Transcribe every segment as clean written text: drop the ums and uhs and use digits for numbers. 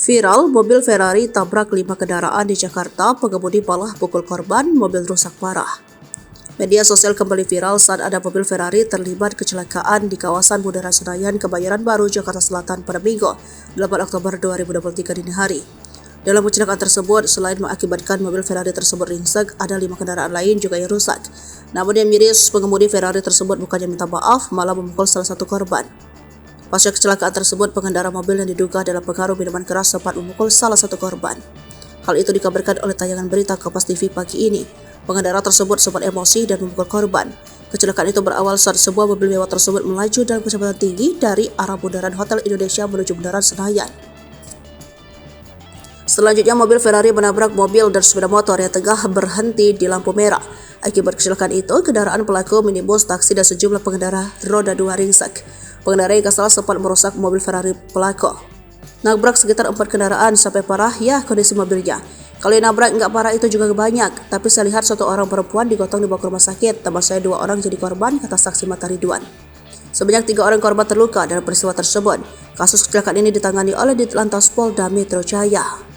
Viral, mobil Ferrari tabrak 5 kendaraan di Jakarta, pengemudi malah pukul korban, mobil rusak parah. Media sosial kembali viral saat ada mobil Ferrari terlibat kecelakaan di kawasan Bundaran Senayan, Kebayoran Baru, Jakarta Selatan pada Minggu, 8 Oktober 2023 dini hari. Dalam kecelakaan tersebut, selain mengakibatkan mobil Ferrari tersebut ringsek, ada 5 kendaraan lain juga yang rusak. Namun yang miris, pengemudi Ferrari tersebut bukannya minta maaf, malah memukul salah satu korban. Pasca kecelakaan tersebut, pengendara mobil yang diduga dalam pengaruh minuman keras sempat memukul salah satu korban. Hal itu dikabarkan oleh tayangan berita Kompas TV pagi ini. Pengendara tersebut sempat emosi dan memukul korban. Kecelakaan itu berawal saat sebuah mobil mewah tersebut melaju dalam kecepatan tinggi dari arah Bundaran Hotel Indonesia menuju Bundaran Senayan. Selanjutnya, mobil Ferrari menabrak mobil dan sepeda motor yang tengah berhenti di lampu merah. Akibat kecelakaan itu, kendaraan pelaku, minibus, taksi, dan sejumlah pengendara roda 2 ringsek. Pengendara yang kesal sempat merusak mobil Ferrari pelaku. Nabrak sekitar 4 kendaraan sampai parah ya kondisi mobilnya. Kalau yang nabrak nggak parah itu juga banyak, tapi saya lihat satu orang perempuan digotong dibawa ke rumah sakit, tambah saya 2 orang jadi korban, kata saksi mata Ridwan. Sebanyak 3 orang korban terluka dalam peristiwa tersebut. Kasus kecelakaan ini ditangani oleh Ditlantas Polda Metro Jaya.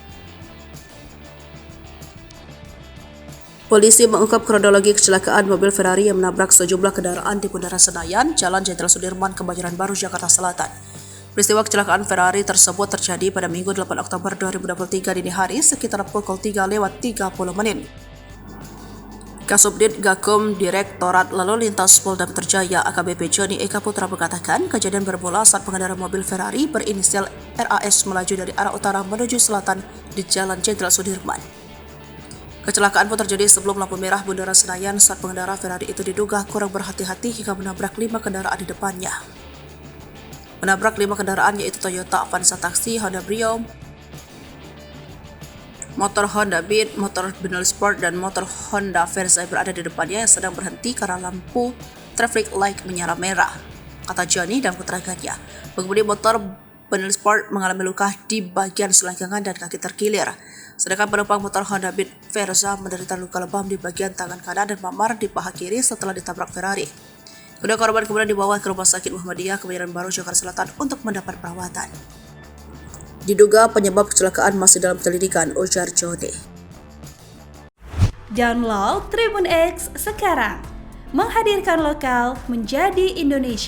Polisi mengungkap kronologi kecelakaan mobil Ferrari yang menabrak sejumlah kendaraan di Bundaran Senayan, Jalan Jenderal Sudirman, Kebayoran Baru, Jakarta Selatan. Peristiwa kecelakaan Ferrari tersebut terjadi pada Minggu 8 Oktober 2023 dini hari sekitar pukul 3:30 menit. Kasubdit Gakum Direktorat Lalu Lintas Polda Metro Jaya AKBP Joni Eka Putra mengatakan kejadian bermula saat pengendara mobil Ferrari berinisial RAS melaju dari arah utara menuju selatan di Jalan Jenderal Sudirman. Kecelakaan pun terjadi sebelum lampu merah Bundaran Senayan saat pengendara Ferrari itu diduga kurang berhati-hati hingga menabrak 5 kendaraan di depannya. Menabrak 5 kendaraan yaitu Toyota Avanza Taxi, Honda Brio, motor Honda Beat, motor Benelli Sport, dan motor Honda Verza berada di depannya yang sedang berhenti karena lampu traffic light menyala merah, kata Johnny dalam keterangannya. Pengemudi motor Benelli Sport mengalami luka di bagian selangkangan dan kaki terkilir. Sedangkan penumpang motor Honda Beat Verza menderita luka lebam di bagian tangan kanan dan memar di paha kiri setelah ditabrak Ferrari. Kedua korban kemudian dibawa ke Rumah Sakit Muhammadiyah Kebayoran Baru, Jakarta Selatan untuk mendapat perawatan. Diduga penyebab kecelakaan masih dalam penyelidikan, ujar Jody. Download Tribun X sekarang, menghadirkan lokal menjadi Indonesia.